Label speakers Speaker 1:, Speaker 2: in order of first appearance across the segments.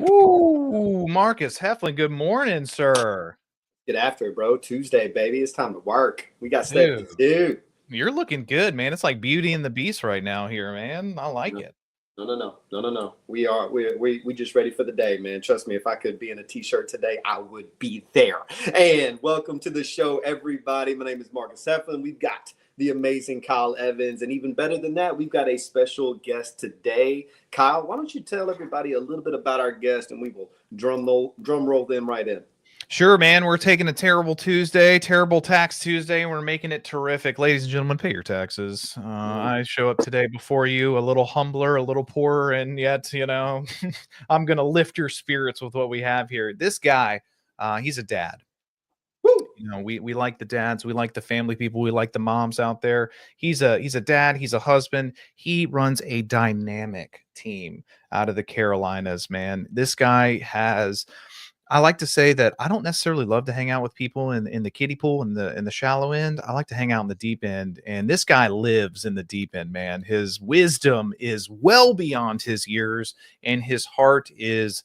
Speaker 1: Ooh, Marcus Heflin, good morning, sir.
Speaker 2: Get after it, bro. Tuesday, baby. It's time to work. We got stuff to
Speaker 1: Dude,
Speaker 2: do.
Speaker 1: you're looking good, man. It's like Beauty and the Beast right now here, man. I like
Speaker 2: No,
Speaker 1: it.
Speaker 2: no. We just ready for the day, man. Trust me, if I could be in a t-shirt today, I would be there. And welcome to the show, everybody. My name is Marcus Heflin. We've got the amazing Kyle Evans, and even better than that, we've got a special guest today. Kyle, why don't you tell everybody a little bit about our guest, and we will drum roll them right in.
Speaker 1: Sure, man. We're taking a terrible Tuesday, terrible tax Tuesday, and we're making it terrific. Ladies and gentlemen, pay your taxes. I show up today before you a little humbler, a little poorer, and yet, I'm going to lift your spirits with what we have here. This guy, he's a dad.
Speaker 2: Woo!
Speaker 1: We like the dads, we like the family people, we like the moms out there. He's a dad, he's a husband. He runs a dynamic team out of the Carolinas, man. This guy has I like to say that I don't necessarily love to hang out with people in the kiddie pool in the shallow end. I like to hang out in the deep end, and this guy lives in the deep end, man. His wisdom is well beyond his years, and his heart is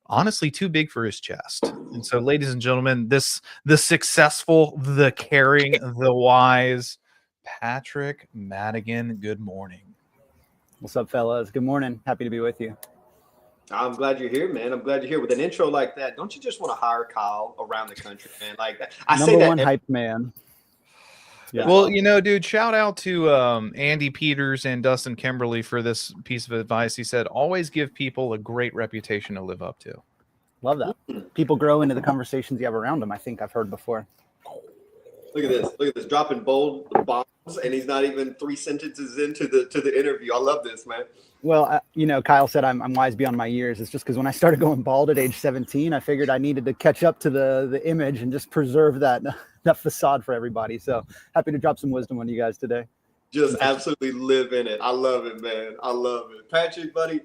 Speaker 1: honestly too big for his chest. And so, ladies and gentlemen, the successful, the caring, the wise Patrick Madigan. Good morning.
Speaker 3: What's up, fellas? Good morning. Happy to be with you.
Speaker 2: I'm glad you're here, man. I'm glad you're here. With an intro like that, don't you just want to hire Kyle around the country, man? Like I
Speaker 3: Number
Speaker 2: say that
Speaker 3: one hype man.
Speaker 1: Yeah. Well, dude, shout out to Andy Peters and Dustin Kimberly for this piece of advice. He said, always give people a great reputation to live up to.
Speaker 3: Love that. People grow into the conversations you have around them. I think I've heard before.
Speaker 2: Look at this. Look at this. Dropping bold bombs, and he's not even 3 sentences into the interview. I love this, man.
Speaker 3: Well, Kyle said I'm wise beyond my years. It's just because when I started going bald at age 17, I figured I needed to catch up to the image and just preserve that facade for everybody. So happy to drop some wisdom on you guys today.
Speaker 2: Just absolutely live in it. I love it, man. I love it. Patrick, buddy,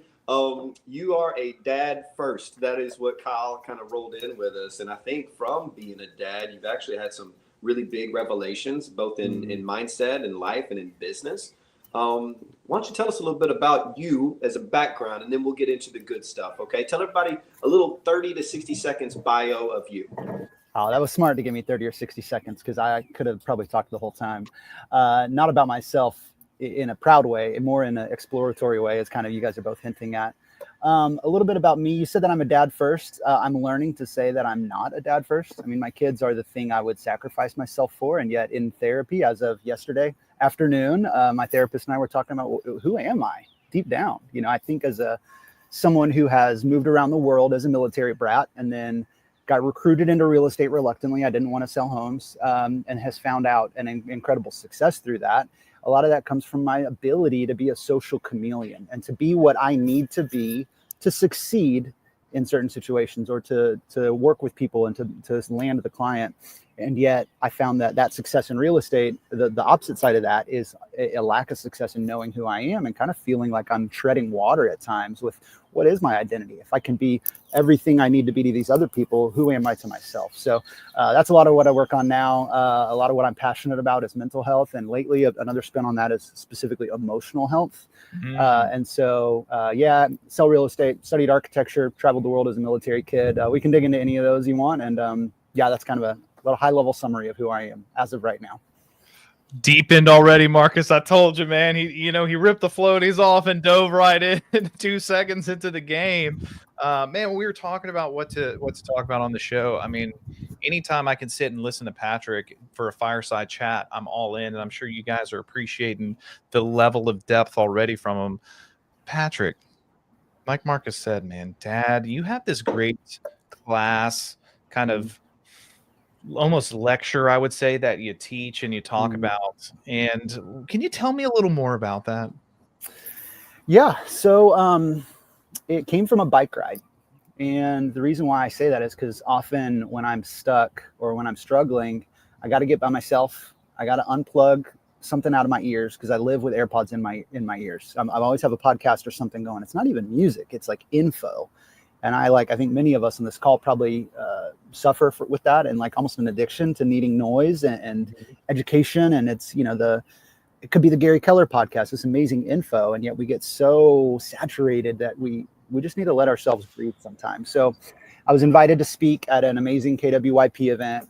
Speaker 2: you are a dad first. That is what Kyle kind of rolled in with us. And I think from being a dad, you've actually had some really big revelations, both in mindset and life and in business. Why don't you tell us a little bit about you as a background, and then we'll get into the good stuff, okay? Tell everybody a little 30 to 60 seconds bio of you.
Speaker 3: Oh, that was smart to give me 30 or 60 seconds because I could have probably talked the whole time. Not about myself in a proud way, more in an exploratory way, as kind of you guys are both hinting at. A little bit about me. You said that I'm a dad first. I'm learning to say that I'm not a dad first. I mean, my kids are the thing I would sacrifice myself for. And yet in therapy, as of yesterday afternoon, my therapist and I were talking about who am I deep down? I think as someone who has moved around the world as a military brat and then got recruited into real estate reluctantly. I didn't want to sell homes and has found out an incredible success through that. A lot of that comes from my ability to be a social chameleon and to be what I need to be to succeed in certain situations or to work with people and to land the client. And yet I found that success in real estate, the opposite side of that is a lack of success in knowing who I am and kind of feeling like I'm treading water at times with what is my identity. If I can be everything I need to be to these other people, who am I to myself? So that's a lot of what I work on now. A lot of what I'm passionate about is mental health. And lately, another spin on that is specifically emotional health. And so, sell real estate, studied architecture, traveled the world as a military kid. We can dig into any of those you want. And that's kind of a little high-level summary of who I am as of right now.
Speaker 1: Deepened already, Marcus. I told you, man. He ripped the floaties off and dove right in 2 seconds into the game. Man, we were talking about what to talk about on the show. I mean, anytime I can sit and listen to Patrick for a fireside chat, I'm all in, and I'm sure you guys are appreciating the level of depth already from him. Patrick, like Marcus said, man, Dad, you have this great class kind of almost lecture, I would say, that you teach and you talk about. And can you tell me a little more about that?
Speaker 3: Yeah. So it came from a bike ride. And the reason why I say that is because often when I'm stuck or when I'm struggling, I got to get by myself. I got to unplug something out of my ears because I live with AirPods in my ears. I always have a podcast or something going. It's not even music. It's like info. And I think many of us on this call probably suffer with that and like almost an addiction to needing noise and education. And it's, it could be the Gary Keller podcast, this amazing info. And yet we get so saturated that we we just need to let ourselves breathe sometimes. So I was invited to speak at an amazing KWYP event.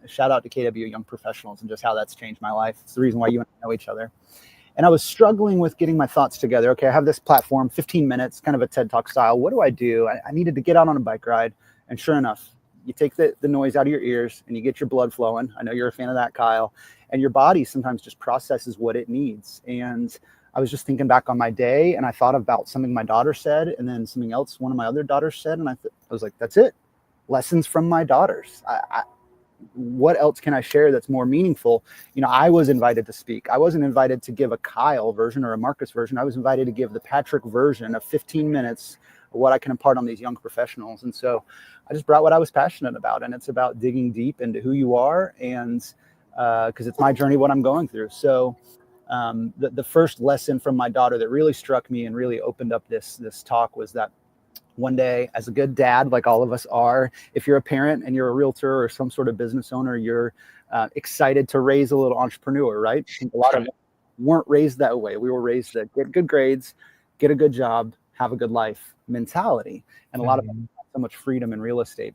Speaker 3: Shout out to KW Young Professionals and just how that's changed my life. It's the reason why you and I know each other. And I was struggling with getting my thoughts together. Okay, I have this platform, 15 minutes, kind of a TED Talk style. What do I do? I needed to get out on a bike ride. And sure enough, you take the noise out of your ears and you get your blood flowing. I know you're a fan of that, Kyle. And your body sometimes just processes what it needs. And I was just thinking back on my day, and I thought about something my daughter said, and then something else one of my other daughters said. And I was like, that's it. Lessons from my daughters. What else can I share that's more meaningful? You know, I was invited to speak. I wasn't invited to give a Kyle version or a Marcus version. I was invited to give the Patrick version of 15 minutes of what I can impart on these young professionals. And so I just brought what I was passionate about, and it's about digging deep into who you are, and because it's my journey, what I'm going through. So the first lesson from my daughter that really struck me and really opened up this talk was that one day, as a good dad, like all of us are, if you're a parent and you're a realtor or some sort of business owner, you're excited to raise a little entrepreneur, right? I think a lot of us weren't raised that way. We were raised to get good grades, get a good job, have a good life mentality. And a lot of us have so much freedom in real estate.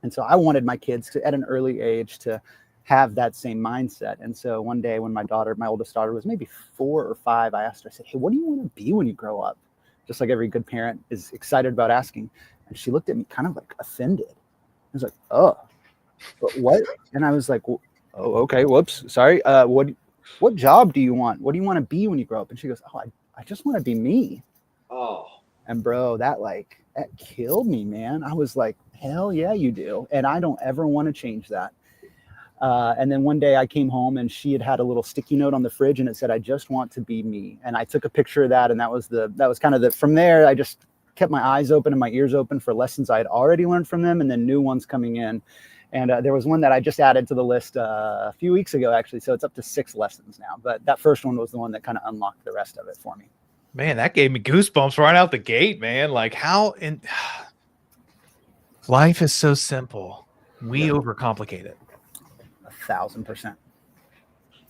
Speaker 3: And so I wanted my kids to, at an early age, to have that same mindset. And so one day when my oldest daughter was maybe 4 or 5, I asked her, I said, hey, what do you want to be when you grow up? Just like every good parent is excited about asking. And she looked at me kind of like offended. I was like, oh, but what? And I was like, oh, okay, whoops, sorry. What job do you want? What do you want to be when you grow up? And she goes, oh, I just want to be me.
Speaker 2: Oh.
Speaker 3: And bro, that killed me, man. I was like, hell yeah, you do. And I don't ever want to change that. And then one day I came home and she had a little sticky note on the fridge and it said, I just want to be me. And I took a picture of that. And that was kind of from there, I just kept my eyes open and my ears open for lessons I had already learned from them, and then new ones coming in. And there was one that I just added to the list a few weeks ago, actually. So it's up to 6 lessons now. But that first one was the one that kind of unlocked the rest of it for me.
Speaker 1: Man, that gave me goosebumps right out the gate, man. Like life is so simple. We overcomplicate it.
Speaker 3: 1,000%.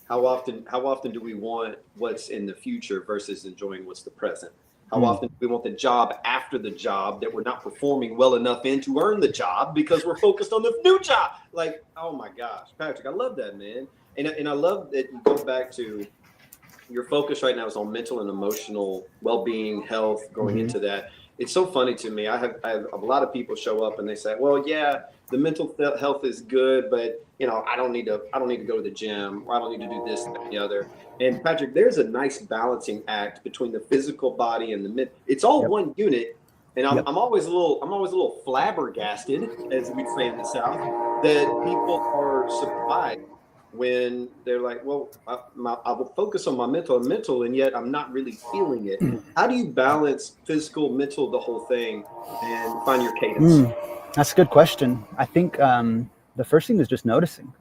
Speaker 2: How often do we want what's in the future versus enjoying what's the present? How often do we want the job after the job that we're not performing well enough in to earn the job because we're focused on the new job? Like, oh my gosh, Patrick, I love that, man. And I love that you go back to your focus right now is on mental and emotional well-being, health, going into that. It's so funny to me. I have a lot of people show up and they say, well, yeah, the mental health is good, but you know, I don't need to go to the gym, or I don't need to do this and the other. And Patrick, there's a nice balancing act between the physical body and the mental. It's all one unit. And I'm always a little flabbergasted, as we say in the South, that people are surprised when they're like, well, I will focus on my mental, and yet I'm not really feeling it. How do you balance physical, mental, the whole thing, and find your cadence?
Speaker 3: That's a good question. I think the first thing is just noticing,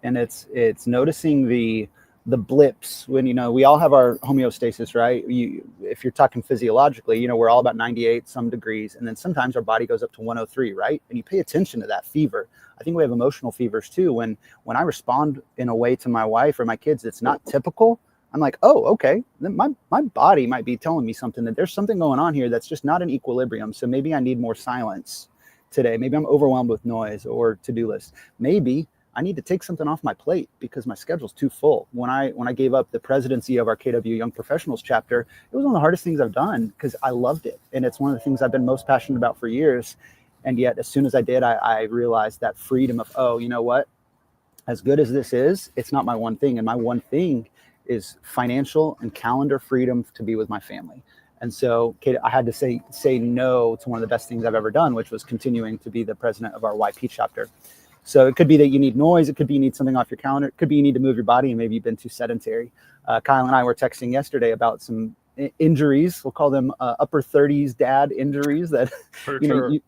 Speaker 3: and it's noticing the blips when, you know, we all have our homeostasis, right? If you're talking physiologically, you know, we're all about 98 some degrees, and then sometimes our body goes up to 103, right? And you pay attention to that fever. I think we have emotional fevers too. When I respond in a way to my wife or my kids that's not typical, I'm like, oh, okay, then my body might be telling me something, that there's something going on here that's just not in equilibrium. So maybe I need more silence today. Maybe I'm overwhelmed with noise or to-do list. Maybe I need to take something off my plate because my schedule's too full. When I gave up the presidency of our KW Young Professionals chapter, it was one of the hardest things I've done because I loved it. And it's one of the things I've been most passionate about for years. And yet, as soon as I did, I realized that freedom of, oh, you know what? As good as this is, it's not my one thing. And my one thing is financial and calendar freedom to be with my family. And so I had to say no to one of the best things I've ever done, which was continuing to be the president of our YP chapter. So it could be that you need noise. It could be you need something off your calendar. It could be you need to move your body and maybe you've been too sedentary. Kyle and I were texting yesterday about some injuries. We'll call them upper 30s dad injuries that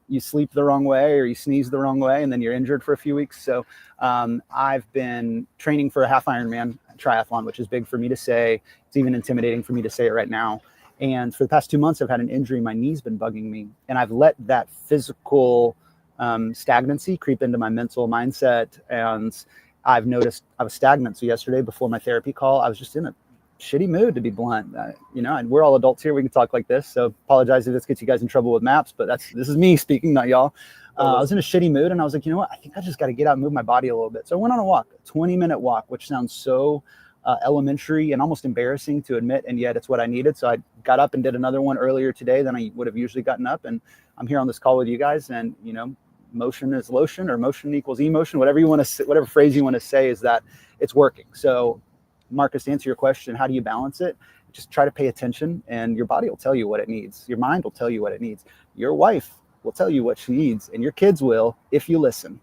Speaker 3: you sleep the wrong way or you sneeze the wrong way and then you're injured for a few weeks. So I've been training for a half Ironman triathlon, which is big for me to say. It's even intimidating for me to say it right now. And for the past 2 months, I've had an injury. My knee's been bugging me. And I've let that physical stagnancy creep into my mental mindset. And I've noticed I was stagnant. So yesterday before my therapy call, I was just in a shitty mood, to be blunt. And we're all adults here. We can talk like this. So apologize if this gets you guys in trouble with maps, but this is me speaking, not y'all. I was in a shitty mood, and I was like, you know what? I think I just got to get out and move my body a little bit. So I went on a walk, a 20-minute walk, which sounds so elementary and almost embarrassing to admit, and yet it's what I needed. So I got up and did another one earlier today than I would have usually gotten up, and I'm here on this call with you guys. And motion is lotion, or motion equals emotion, whatever you want to say, whatever phrase you want to say, is that it's working. So Marcus, to answer your question, how do you balance it? Just try to pay attention, and your body will tell you what it needs. Your mind will tell you what it needs. Your wife will tell you what she needs, and your kids will if you listen.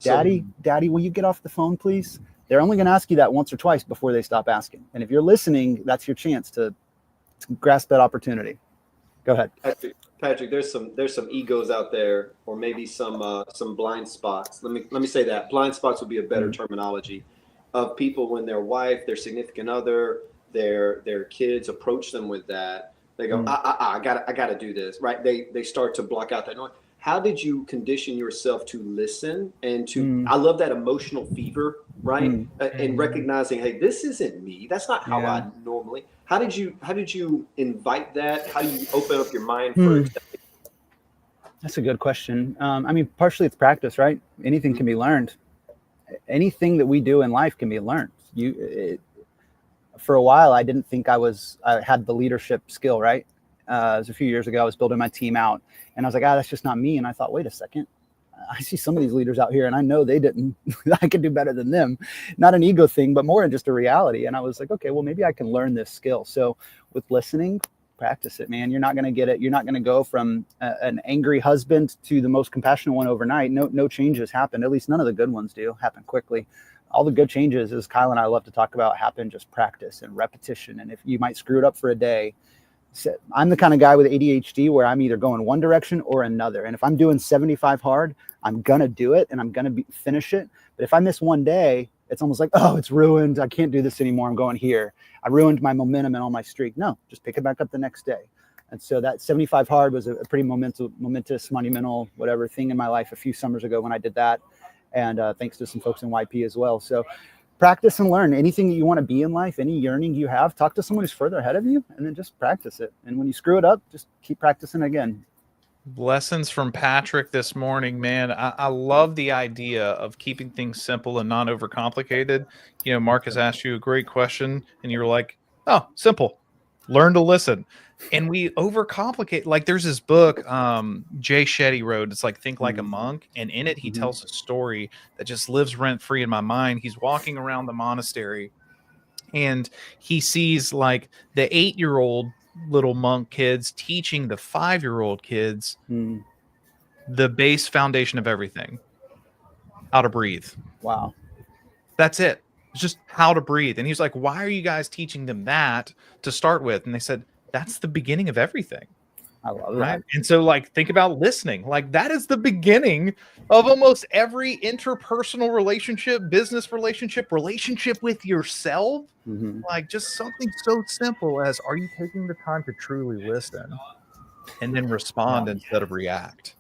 Speaker 3: Daddy, will you get off the phone, please? They're only going to ask you that once or twice before they stop asking. And if you're listening, that's your chance to grasp that opportunity. Go ahead.
Speaker 2: Patrick, there's some egos out there, or maybe some blind spots. Let me say that blind spots would be a better terminology, of people when their wife, their significant other, their kids approach them with that. They go, I gotta do this, right? They start to block out that noise. How did you condition yourself to listen and to? I love that emotional fever, right? And recognizing, hey, this isn't me. That's not how I normally. How did you invite that? How do you open up your mind for accepting?
Speaker 3: That's a good question. Partially it's practice, right? Anything can be learned. Anything that we do in life can be learned. For a while, I didn't think I had the leadership skill, right? It was a few years ago. I was building my team out, and I was like, that's just not me. And I thought, wait a second. I see some of these leaders out here, and I know they didn't. I could do better than them. Not an ego thing, but more in just a reality. And I was like, okay, well, maybe I can learn this skill. So with listening, practice it, man. You're not going to get it. You're not going to go from an angry husband to the most compassionate one overnight. No changes happen. At least none of the good ones do happen quickly. All the good changes, as Kyle and I love to talk about, happen just practice and repetition. And if you might screw it up for a day, I'm the kind of guy with ADHD where I'm either going one direction or another. And if I'm doing 75 hard, I'm going to do it and I'm going to finish it. But if I miss one day, it's almost like, oh, it's ruined. I can't do this anymore. I'm going here. I ruined my momentum and all my streak. No, just pick it back up the next day. And so that 75 hard was a pretty momentous, monumental, whatever thing in my life a few summers ago when I did that. And thanks to some folks in YP as well. So practice and learn. Anything that you want to be in life, any yearning you have, talk to someone who's further ahead of you, and then just practice it. And when you screw it up, just keep practicing again.
Speaker 1: Lessons from Patrick this morning, man. I love the idea of keeping things simple and not overcomplicated. Marcus asked you a great question, and you were like, oh, simple. Learn to listen. And we overcomplicate. Like there's this book, Jay Shetty wrote. It's like Think Like a Monk. And in it, he tells a story that just lives rent free in my mind. He's walking around the monastery and he sees like the 8-year-old little monk kids teaching the 5-year-old kids the base foundation of everything, how to breathe.
Speaker 3: Wow.
Speaker 1: That's it. It's just how to breathe. And he's like, why are you guys teaching them that to start with? And they said, that's the beginning of everything.
Speaker 3: I love that.
Speaker 1: Right? And so like, think about listening. Like that is the beginning of almost every interpersonal relationship, business relationship with yourself. Like just something so simple as, are you taking the time to truly listen and then respond instead of react?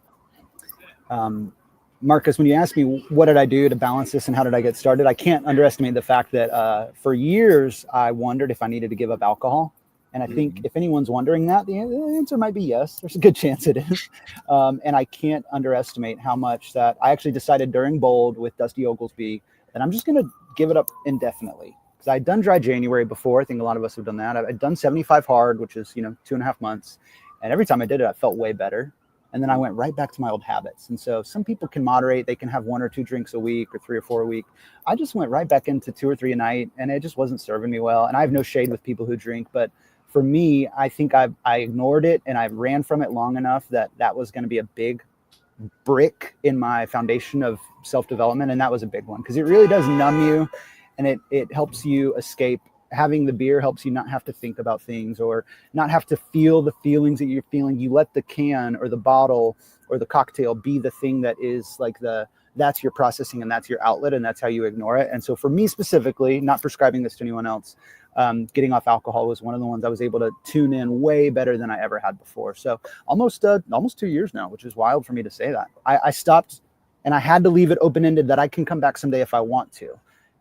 Speaker 3: Marcus, when you asked me what did I do to balance this and how did I get started, I can't underestimate the fact that for years I wondered if I needed to give up alcohol. And I think if anyone's wondering that, the answer might be yes. There's a good chance it is. And I can't underestimate how much that I actually decided during Bold with Dusty Oglesby that I'm just going to give it up indefinitely. Because I'd done dry January before. I think a lot of us have done that. I'd done 75 hard, which is, 2.5 months. And every time I did it, I felt way better. And then I went right back to my old habits. And so some people can moderate. They can have 1 or 2 drinks a week or 3 or 4 a week. I just went right back into 2 or 3 a night, and it just wasn't serving me well. And I have no shade with people who drink, but for me, I think I ignored it and I ran from it long enough that was going to be a big brick in my foundation of self-development. And that was a big one because it really does numb you and it helps you escape. Having the beer helps you not have to think about things or not have to feel the feelings that you're feeling. You let the can or the bottle or the cocktail be the thing that is like that's your processing and that's your outlet and that's how you ignore it. And so for me specifically, not prescribing this to anyone else, getting off alcohol was one of the ones I was able to tune in way better than I ever had before. So almost 2 years now, which is wild for me to say that. I stopped and I had to leave it open-ended that I can come back someday if I want to.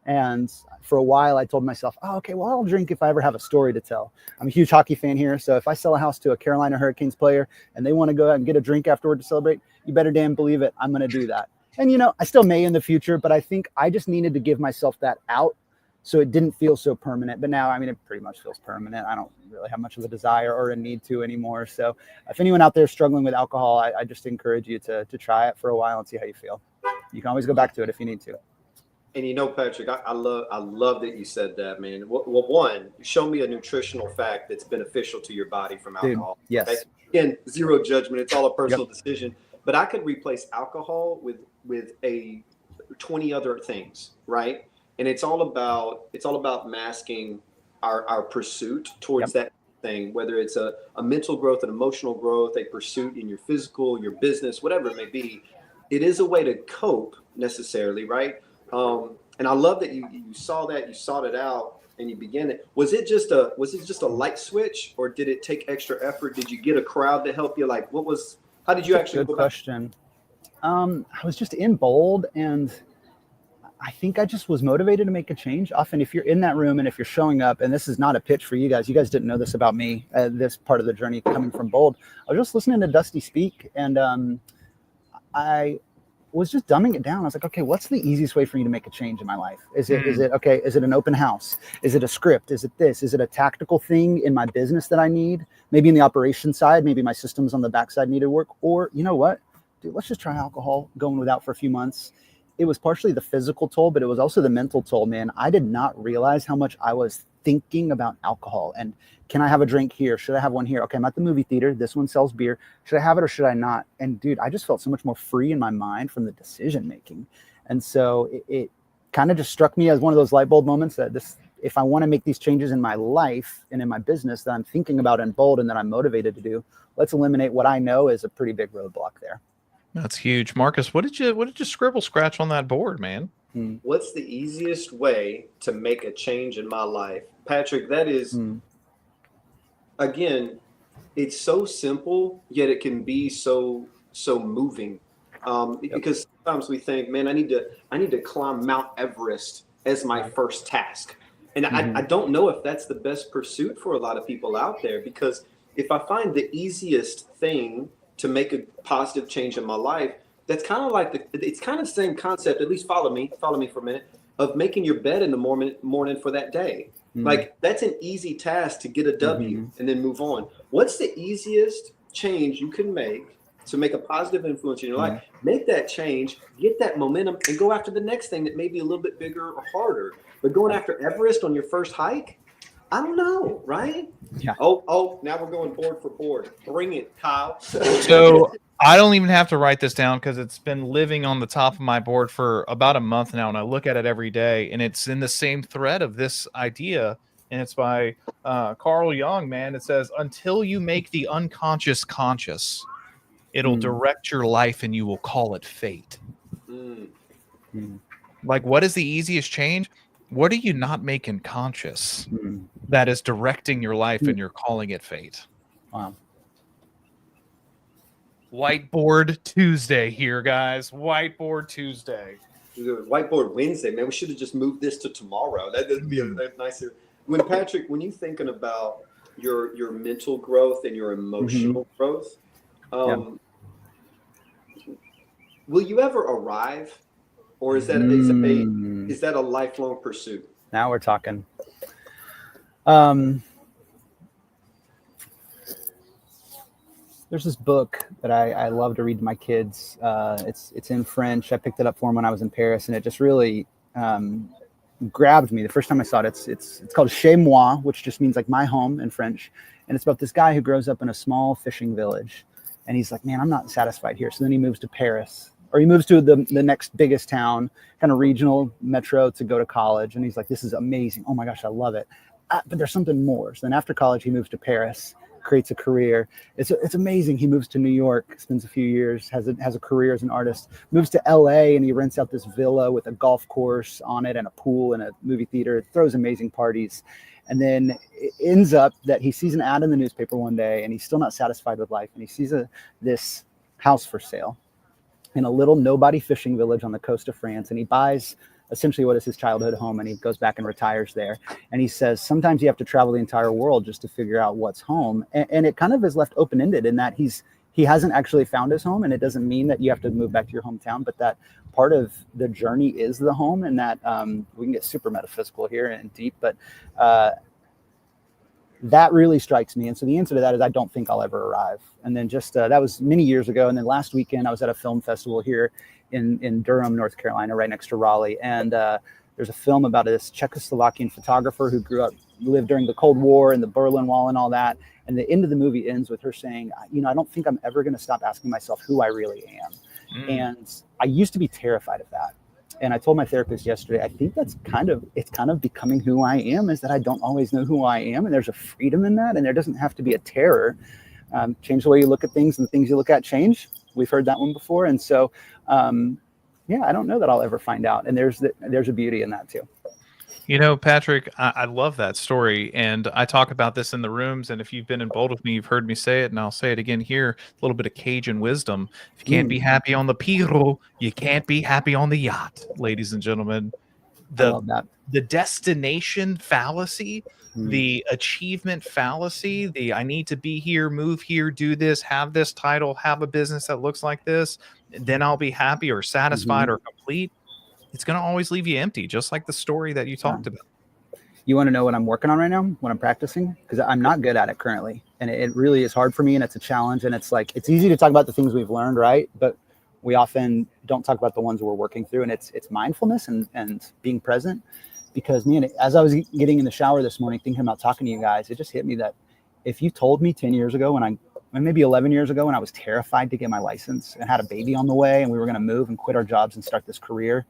Speaker 3: And for a while, I told myself, oh, okay, well, I'll drink if I ever have a story to tell. I'm a huge hockey fan here. So if I sell a house to a Carolina Hurricanes player and they want to go out and get a drink afterward to celebrate, you better damn believe it, I'm going to do that. And, you know, I still may in the future, but I think I just needed to give myself that out so it didn't feel so permanent. But now, I mean, it pretty much feels permanent. I don't really have much of a desire or a need to anymore. So if anyone out there is struggling with alcohol, I just encourage you to try it for a while and see how you feel. You can always go back to it if you need to.
Speaker 2: And you know, Patrick, I love that you said that, man. Well, one, show me a nutritional fact that's beneficial to your body from alcohol.
Speaker 3: Dude, yes.
Speaker 2: Okay? Again, zero judgment. It's all a personal decision. But I could replace alcohol with a 20 other things, right? And it's all about masking our pursuit towards that thing, whether it's a mental growth, an emotional growth, a pursuit in your physical, your business, whatever it may be. It is a way to cope necessarily, right? And I love that you saw that, you sought it out, and you began it. Was it just a light switch, or did it take extra effort? Did you get a crowd to help you? Like, how did you actually?
Speaker 3: Good question. I was just in bold, and I think I just was motivated to make a change. Often, if you're in that room and if you're showing up, and this is not a pitch for you guys didn't know this about me, this part of the journey coming from bold. I was just listening to Dusty speak, and I was just dumbing it down. I was like, okay, what's the easiest way for me to make a change in my life? Is it okay? Is it an open house? Is it a script? Is it this? Is it a tactical thing in my business that I need? Maybe in the operation side, maybe my systems on the backside needed work. Or you know what, dude, let's just try alcohol, going without for a few months. It was partially the physical toll, but it was also the mental toll, man. I did not realize how much I was thinking about alcohol and can I have a drink here? Should I have one here? Okay, I'm at the movie theater. This one sells beer. Should I have it or should I not? And dude, I just felt so much more free in my mind from the decision making. And so it kind of just struck me as one of those light bulb moments that if I want to make these changes in my life and in my business that I'm thinking about in bold and that I'm motivated to do, let's eliminate what I know is a pretty big roadblock there.
Speaker 1: That's huge. Marcus, what did you scribble scratch on that board, man?
Speaker 2: What's the easiest way to make a change in my life? Patrick, that is, again, it's so simple, yet it can be so moving. Because sometimes we think, man, I need to climb Mount Everest as my first task. And I don't know if that's the best pursuit for a lot of people out there, because if I find the easiest thing to make a positive change in my life, that's kind of like it's kind of the same concept, at least follow me for a minute, of making your bed in the morning for that day. Like, that's an easy task to get a W and then move on. What's the easiest change you can make to make a positive influence in your life? Make that change, get that momentum, and go after the next thing that may be a little bit bigger or harder. But going after Everest on your first hike, I don't know, right?
Speaker 3: Yeah.
Speaker 2: Oh, now we're going board for board. Bring it, Kyle.
Speaker 1: So I don't even have to write this down because it's been living on the top of my board for about a month now, and I look at it every day, and it's in the same thread of this idea, and it's by Carl Jung, man. It says, until you make the unconscious conscious, it'll direct your life and you will call it fate. Like, what is the easiest change? What are you not making conscious that is directing your life and you're calling it fate?
Speaker 3: Wow.
Speaker 2: Whiteboard Tuesday here, guys. Whiteboard Tuesday. Whiteboard Wednesday, man. We should have just moved this to tomorrow. That'd be a nicer. Patrick, when you're thinking about your mental growth and your emotional growth, will you ever arrive, or is that a lifelong pursuit?
Speaker 3: Now we're talking. There's this book that I love to read to my kids. It's in French. I picked it up for them when I was in Paris, and it just really grabbed me the first time I saw it. It's called Chez Moi, which just means like my home in French. And it's about this guy who grows up in a small fishing village. And he's like, man, I'm not satisfied here. So then he moves to Paris, or he moves to the next biggest town, kind of regional metro, to go to college. And he's like, this is amazing. Oh my gosh, I love it. But there's something more. So then after college, he moves to Paris, creates a career. It's amazing. He moves to New York, spends a few years, has a career as an artist, moves to LA, and he rents out this villa with a golf course on it and a pool and a movie theater, throws amazing parties. And then it ends up that he sees an ad in the newspaper one day, and he's still not satisfied with life. And he sees this house for sale in a little nobody fishing village on the coast of France. And he buys essentially what is his childhood home, and he goes back and retires there. And he says sometimes you have to travel the entire world just to figure out what's home, and it kind of is left open-ended in that he hasn't actually found his home, and it doesn't mean that you have to move back to your hometown, but that part of the journey is the home, and that we can get super metaphysical here and deep, but that really strikes me. And so the answer to that is I don't think I'll ever arrive. And then just that was many years ago. And then last weekend I was at a film festival here in Durham, North Carolina, right next to Raleigh. And there's a film about this Czechoslovakian photographer who lived during the Cold War and the Berlin Wall and all that. And the end of the movie ends with her saying, I don't think I'm ever going to stop asking myself who I really am. And I used to be terrified of that. And I told my therapist yesterday, I think it's kind of becoming who I am, is that I don't always know who I am. And there's a freedom in that. And there doesn't have to be a terror. Change the way you look at things, and the things you look at change. We've heard that one before. And so, I don't know that I'll ever find out. And there's a beauty in that too.
Speaker 1: Patrick, I love that story, and I talk about this in the rooms, and if you've been involved with me, you've heard me say it, and I'll say it again here, a little bit of Cajun wisdom. If you can't be happy on the Piro, you can't be happy on the yacht, ladies and gentlemen.
Speaker 3: I love that.
Speaker 1: The destination fallacy, the achievement fallacy, the I need to be here, move here, do this, have this title, have a business that looks like this, then I'll be happy or satisfied or complete. It's going to always leave you empty, just like the story that you talked about.
Speaker 3: You want to know what I'm working on right now, what I'm practicing? Because I'm not good at it currently. And it really is hard for me, and it's a challenge. And it's like, it's easy to talk about the things we've learned, right? But we often don't talk about the ones we're working through. And it's mindfulness and being present. Because, man, as I was getting in the shower this morning, thinking about talking to you guys, it just hit me that if you told me 10 years ago maybe 11 years ago, when I was terrified to get my license and had a baby on the way, and we were going to move and quit our jobs and start this career,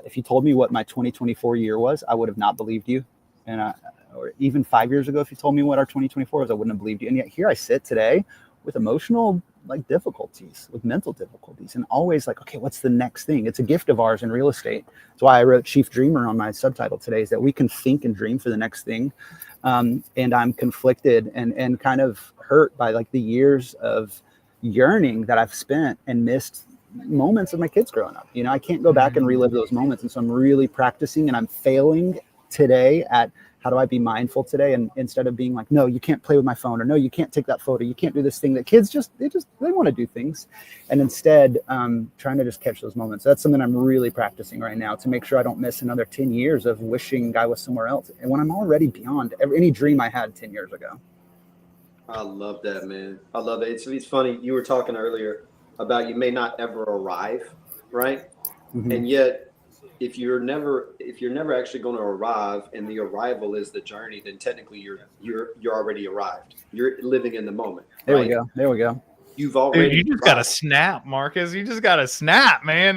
Speaker 3: if you told me what my 2024 year was, I would have not believed you. And or even 5 years ago, if you told me what our 2024 was, I wouldn't have believed you. And yet here I sit today with emotional difficulties, with mental difficulties, and always okay, what's the next thing? It's a gift of ours in real estate. That's why I wrote Chief Dreamer on my subtitle today, is that we can think and dream for the next thing. And I'm conflicted and kind of hurt by the years of yearning that I've spent and missed moments of my kids growing up. I can't go back and relive those moments. And so I'm really practicing, and I'm failing today at how do I be mindful today? And instead of being no, you can't play with my phone, or no, you can't take that photo, you can't do this thing, that kids they want to do things. And instead, trying to just catch those moments. That's something I'm really practicing right now, to make sure I don't miss another 10 years of wishing I was somewhere else. And when I'm already beyond any dream I had 10 years ago.
Speaker 2: I love that, man. I love it. It's funny. You were talking earlier about you may not ever arrive, right? Mm-hmm. And yet, if you're never actually going to arrive, and the arrival is the journey, then technically you're already arrived. You're living in the moment.
Speaker 3: There
Speaker 2: right?
Speaker 3: There we go.
Speaker 2: You've already.
Speaker 1: Dude, you just got to snap, Marcus. You just got to snap, man.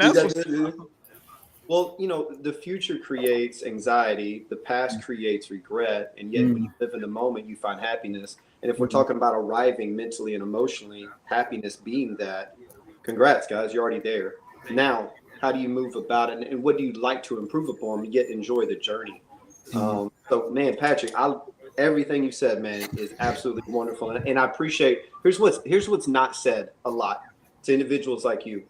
Speaker 2: Well, the future creates anxiety. The past creates regret. And yet when you live in the moment, you find happiness. And if we're talking about arriving mentally and emotionally, happiness being that, congrats, guys. You're already there. Now, how do you move about it? And what do you like to improve upon, yet enjoy the journey? So, man, Patrick, everything you said, man, is absolutely wonderful. And I appreciate, here's what's not said a lot to individuals like you.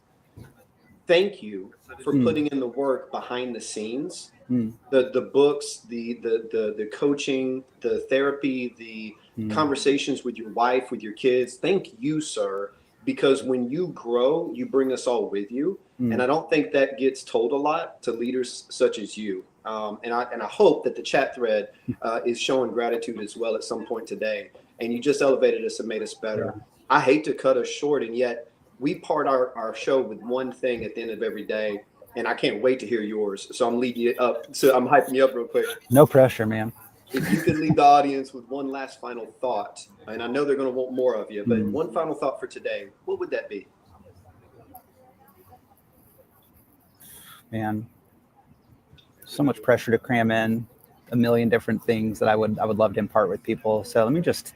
Speaker 2: Thank you for putting in the work behind the scenes, the books, the coaching, the therapy, the conversations with your wife, with your kids. Thank you, sir, because when you grow, you bring us all with you. And I don't think that gets told a lot to leaders such as you. And I hope that the chat thread is showing gratitude as well at some point today. And you just elevated us and made us better. Yeah. I hate to cut us short, and yet we part our show with one thing at the end of every day, and I can't wait to hear yours. So I'm leading you up. So I'm hyping you up real quick.
Speaker 3: No pressure, man.
Speaker 2: If you could leave the audience with one last final thought, and I know they're going to want more of you, but one final thought for today, what would that be?
Speaker 3: Man, so much pressure to cram in a million different things that I would love to impart with people. So let me just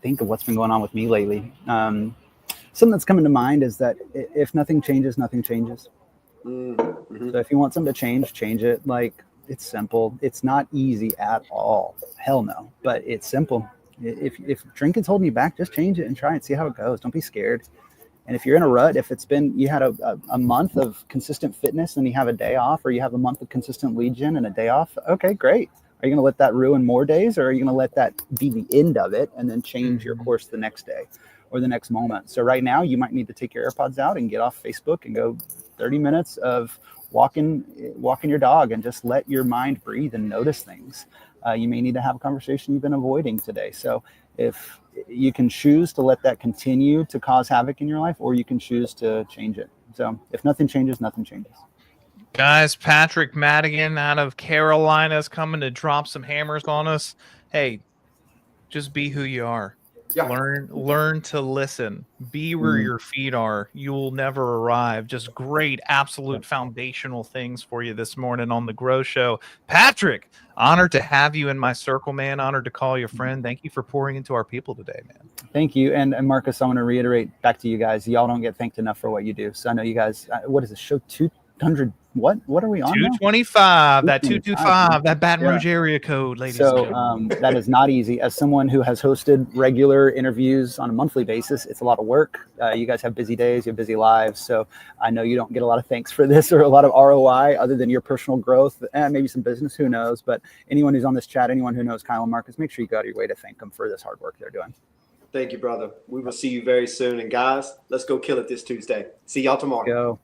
Speaker 3: think of what's been going on with me lately. Something that's coming to mind is that if nothing changes, nothing changes. Mm-hmm. So if you want something to change it. It's simple. It's not easy at all. Hell no. But it's simple. If drinking's holding you back, just change it and try and see how it goes. Don't be scared. And if you're in a rut, if it's been, you had a month of consistent fitness and you have a day off, or you have a month of consistent lead gen and a day off, okay, great. Are you going to let that ruin more days, or are you going to let that be the end of it and then change your course the next day or the next moment? So right now you might need to take your AirPods out and get off Facebook and go 30 minutes of walking your dog and just let your mind breathe and notice things. You may need to have a conversation you've been avoiding today. So if you can choose to let that continue to cause havoc in your life, or you can choose to change it. So if nothing changes, nothing changes.
Speaker 1: Guys, Patrick Madigan out of Carolina is coming to drop some hammers on us. Hey, just be who you are.
Speaker 2: Yeah.
Speaker 1: Learn to listen. Be where your feet are. You will never arrive. Just great, absolute foundational things for you this morning on the G.R.O.W Show. Patrick, honored to have you in my circle, man. Honored to call you a friend. Thank you for pouring into our people today, man.
Speaker 3: Thank you. And Marcus, I want to reiterate back to you guys. Y'all don't get thanked enough for what you do. So I know you guys, what is this show? 200, what are we on
Speaker 1: 225,
Speaker 3: now?
Speaker 1: that 225, that Baton Rouge area code, ladies and gentlemen.
Speaker 3: That is not easy. As someone who has hosted regular interviews on a monthly basis, it's a lot of work. You guys have busy days, you have busy lives. So I know you don't get a lot of thanks for this or a lot of ROI other than your personal growth and maybe some business, who knows. But anyone who's on this chat, anyone who knows Kyle and Marcus, make sure you go out of your way to thank them for this hard work they're doing.
Speaker 2: Thank you, brother. We will see you very soon. And guys, let's go kill it this Tuesday. See y'all tomorrow.
Speaker 3: Go.